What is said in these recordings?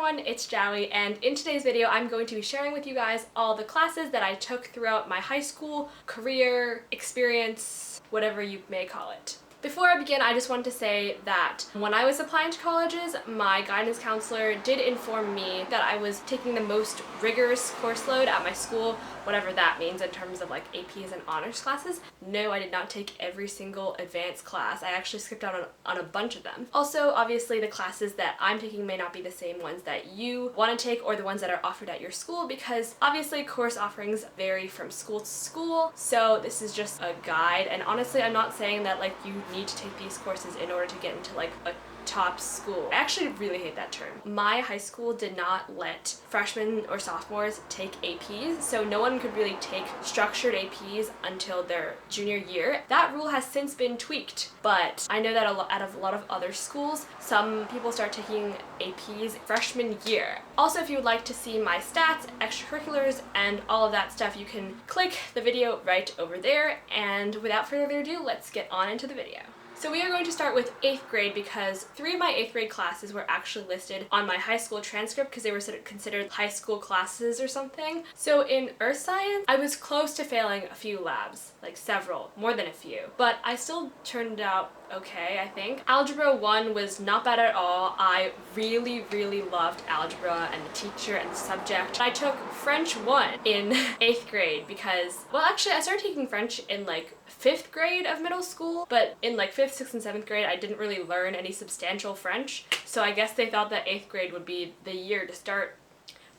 everyone, it's Jowie, and in today's video I'm going to be sharing with you guys all the classes that I took throughout my high school, career, experience, whatever you may call it. Before I begin, I just wanted to say that when I was applying to colleges, my guidance counselor did inform me that I was taking the most rigorous course load at my school, whatever that means in terms of like APs and honors classes. No, I did not take every single advanced class. I actually skipped out on a bunch of them. Also, obviously the classes that I'm taking may not be the same ones that you want to take or the ones that are offered at your school, because obviously course offerings vary from school to school. So this is just a guide, and honestly I'm not saying that like you need to take these courses in order to get into like a top school. I actually really hate that term. My high school did not let freshmen or sophomores take APs, so no one could really take structured APs until their junior year. That rule has since been tweaked, but I know that out of a lot of other schools, some people start taking APs freshman year. Also, if you would like to see my stats, extracurriculars, and all of that stuff, you can click the video right over there, and without further ado, let's get on into the video. So we are going to start with 8th grade because 3 of my 8th grade classes were actually listed on my high school transcript because they were sort of considered high school classes or something. So in earth science, I was close to failing a few labs, like several, more than a few, but I still turned out okay, I think. Algebra 1 was not bad at all. I really loved algebra and the teacher and the subject. I took French 1 in 8th grade because, well, actually I started taking French in like 5th grade of middle school, but in like 5th, 6th, and 7th grade I didn't really learn any substantial French, so I guess they thought that 8th grade would be the year to start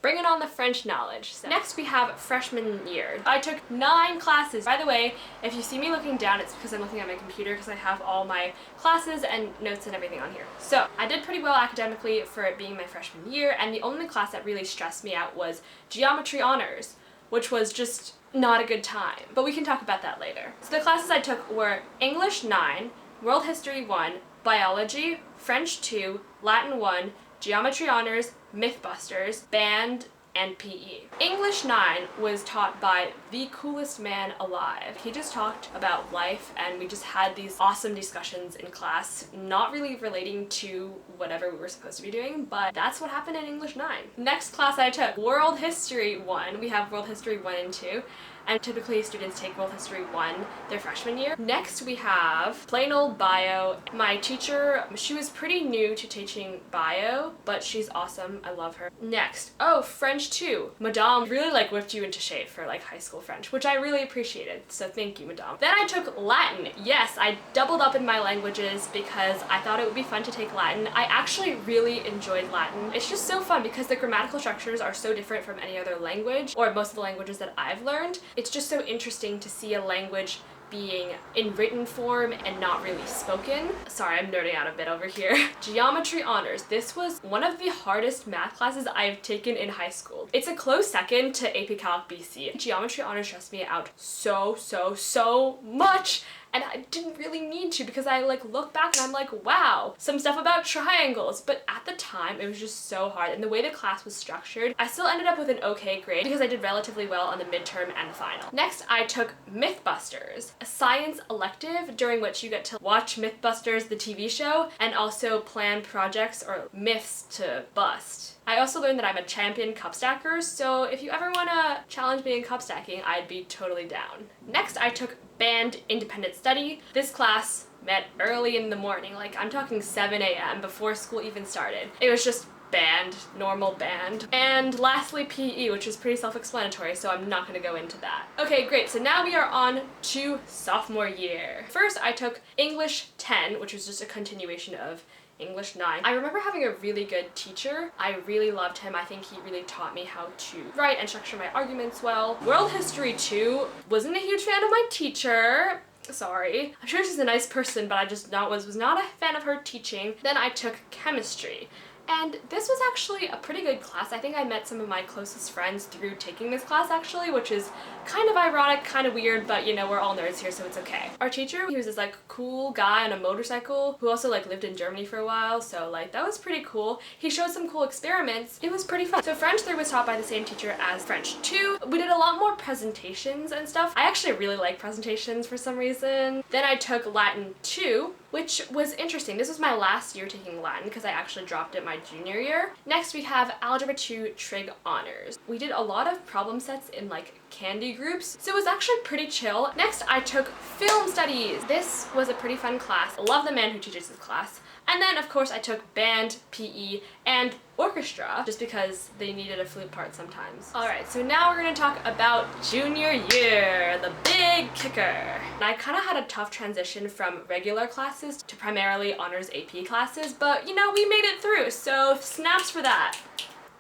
bringing on the French knowledge. So next we have freshman year. I took 9 classes. By the way, if you see me looking down, it's because I'm looking at my computer because I have all my classes and notes and everything on here. So I did pretty well academically for it being my freshman year, and the only class that really stressed me out was geometry honors, which was just not a good time. But we can talk about that later. So the classes I took were English 9, World History 1, Biology, French 2, Latin 1, Geometry Honors, MYTHBUSTERS, Band, and PE. English 9 was taught by the coolest man alive. He just talked about life and we just had these awesome discussions in class, not really relating to whatever we were supposed to be doing, but that's what happened in English 9. Next class I took, World History 1. We have World History 1 and 2. And typically students take World History 1 their freshman year. Next we have plain old bio. My teacher, she was pretty new to teaching bio, but she's awesome. I love her. Next, oh, French 2. Madame really like whipped you into shape for like high school French, which I really appreciated, so thank you, Madame. Then I took Latin. Yes, I doubled up in my languages because I thought it would be fun to take Latin. I actually really enjoyed Latin. It's just so fun because the grammatical structures are so different from any other language, or most of the languages that I've learned. It's just so interesting to see a language being in written form and not really spoken. Sorry, I'm nerding out a bit over here. Geometry honors. This was one of the hardest math classes I've taken in high school. It's a close second to AP Calc BC. Geometry honors stressed me out so much. And I didn't really need to because I like look back and I'm like, wow, some stuff about triangles. But at the time, it was just so hard. And the way the class was structured, I still ended up with an okay grade because I did relatively well on the midterm and the final. Next, I took MYTHBUSTERS, a science elective during which you get to watch MYTHBUSTERS, the TV show, and also plan projects or myths to bust. I also learned that I'm a champion cup stacker, so if you ever want to challenge me in cup stacking, I'd be totally down. Next, I took Band Independent Study. This class met early in the morning, like I'm talking 7 a.m. before school even started. It was just band, normal band. And lastly, PE, which is pretty self-explanatory, so I'm not going to go into that. Okay, great, so now we are on to sophomore year. First, I took English 10, which was just a continuation of English 9. I remember having a really good teacher. I really loved him. I think he really taught me how to write and structure my arguments well. World History 2, wasn't a huge fan of my teacher. Sorry. I'm sure she's a nice person, but I just was not a fan of her teaching. Then I took chemistry. And this was actually a pretty good class. I think I met some of my closest friends through taking this class actually, which is kind of ironic, kind of weird, but you know, we're all nerds here, so it's okay. Our teacher, he was this like cool guy on a motorcycle who also like lived in Germany for a while, so like that was pretty cool. He showed some cool experiments. It was pretty fun. So French 3 was taught by the same teacher as French 2. We did a lot more presentations and stuff. I actually really like presentations for some reason. Then I took Latin 2. which was interesting. This was my last year taking Latin because I actually dropped it my junior year. Next we have Algebra 2 Trig Honors. We did a lot of problem sets in like candy groups, so it was actually pretty chill. Next I took Film Studies. This was a pretty fun class. I love the man who teaches this class. And then of course I took band, PE, and orchestra just because they needed a flute part sometimes. Alright, so now we're gonna talk about junior year, the big kicker. And I kind of had a tough transition from regular classes to primarily honors AP classes, but you know, we made it through, so snaps for that.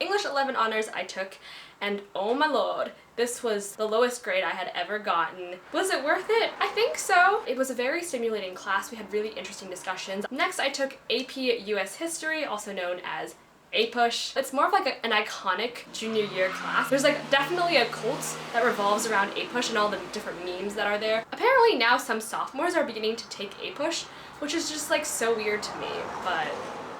English 11 honors I took, and oh my lord, this was the lowest grade I had ever gotten. Was it worth it? I think so. It was a very stimulating class. We had really interesting discussions. Next, I took AP US History, also known as APUSH. It's more of like an iconic junior year class. There's like definitely a cult that revolves around APUSH and all the different memes that are there. Apparently now some sophomores are beginning to take APUSH, which is just like so weird to me, but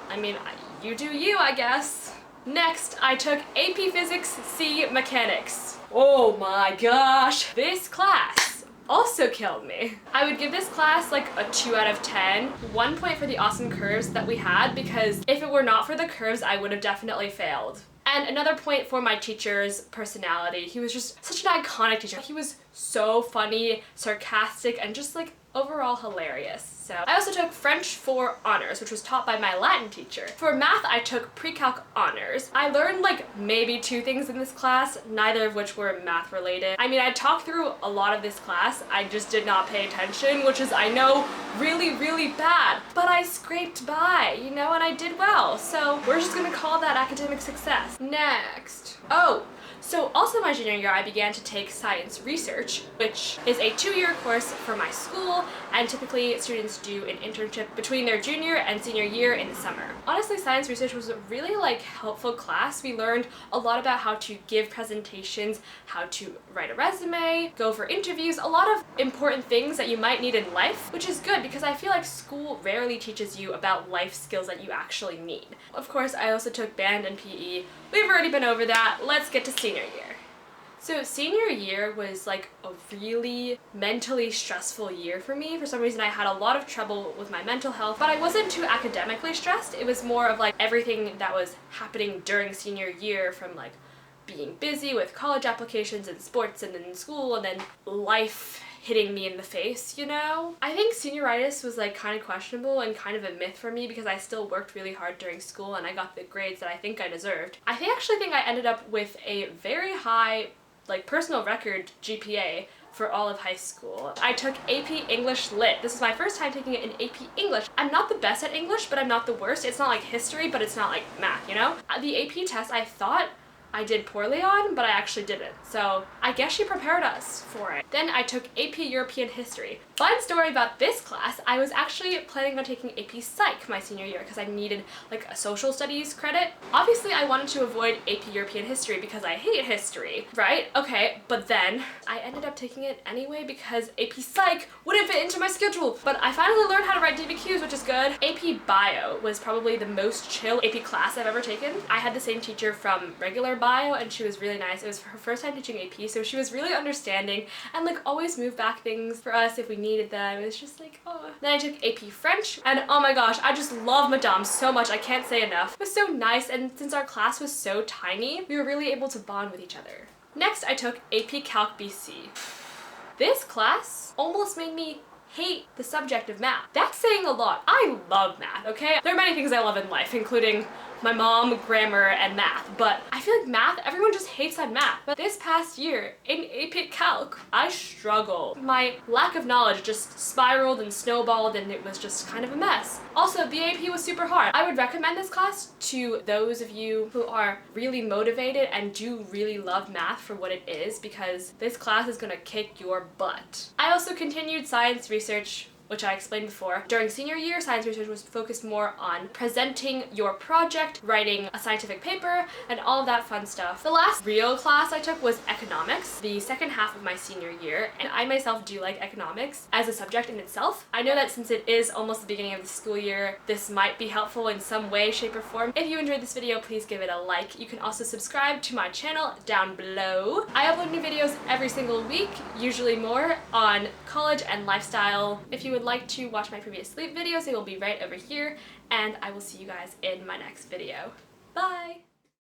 I mean, you do you, I guess. Next, I took AP Physics C Mechanics. Oh my gosh, this class also killed me. I would give this class like a 2 out of 10. 1 point for the awesome curves that we had, because if it were not for the curves, I would have definitely failed. And another point for my teacher's personality. He was just such an iconic teacher. He was so funny, sarcastic, and just like overall hilarious. So I also took French 4 honors, which was taught by my Latin teacher. For math, I took pre-calc honors. I learned like maybe 2 things in this class, neither of which were math related. I mean, I talked through a lot of this class, I just did not pay attention, which is, I know, really, really bad. But I scraped by, you know, and I did well. So we're just gonna call that academic success. Next. Oh, so also my junior year, I began to take science research, which is a 2-year course for my school, and typically students do an internship between their junior and senior year in the summer. Honestly, science research was a really like helpful class. We learned a lot about how to give presentations, how to write a resume, go for interviews, a lot of important things that you might need in life, which is good because I feel like school rarely teaches you about life skills that you actually need. Of course, I also took band and PE. We've already been over that. Let's get to senior year. So senior year was like a really mentally stressful year for me. For some reason I had a lot of trouble with my mental health, but I wasn't too academically stressed. It was more of like everything that was happening during senior year, from like being busy with college applications and sports and in school, and then life hitting me in the face, you know? I think senioritis was like kind of questionable and kind of a myth for me because I still worked really hard during school and I got the grades that I think I deserved. I actually think I ended up with a very high like personal record GPA for all of high school. I took AP English Lit. This is my first time taking it in AP English. I'm not the best at English, but I'm not the worst. It's not like history, but it's not like math, you know? The AP test I thought I did poorly on, but I actually didn't. So I guess she prepared us for it. Then I took AP European History. Fun story about this class, I was actually planning on taking AP Psych my senior year because I needed like a social studies credit. Obviously I wanted to avoid AP European History because I hate history, right? Okay, but then I ended up taking it anyway because AP Psych wouldn't fit into my schedule. But I finally learned how to write DBQs, which is good. AP Bio was probably the most chill AP class I've ever taken. I had the same teacher from regular bio and she was really nice. It was her first time teaching AP, so she was really understanding and like always moved back things for us if we needed them. It was just like, oh. Then I took AP French, and oh my gosh, I just love Madame so much. I can't say enough. It was so nice, and since our class was so tiny, we were really able to bond with each other. Next, I took AP Calc BC. This class almost made me hate the subject of math. That's saying a lot. I love math, okay? There are many things I love in life, including my mom, grammar, and math, but I feel like math, everyone just hates on math. But this past year, in AP Calc, I struggled. My lack of knowledge just spiraled and snowballed, and it was just kind of a mess. Also, the AP was super hard. I would recommend this class to those of you who are really motivated and do really love math for what it is, because this class is gonna kick your butt. I also continued science research, which I explained before. During senior year, science research was focused more on presenting your project, writing a scientific paper, and all of that fun stuff. The last real class I took was economics, the second half of my senior year, and I myself do like economics as a subject in itself. I know that since it is almost the beginning of the school year, this might be helpful in some way, shape, or form. If you enjoyed this video, please give it a like. You can also subscribe to my channel down below. I upload new videos every single week, usually more on college and lifestyle. If you would like to watch my previous sleep videos, they will be right over here, and I will see you guys in my next video. Bye!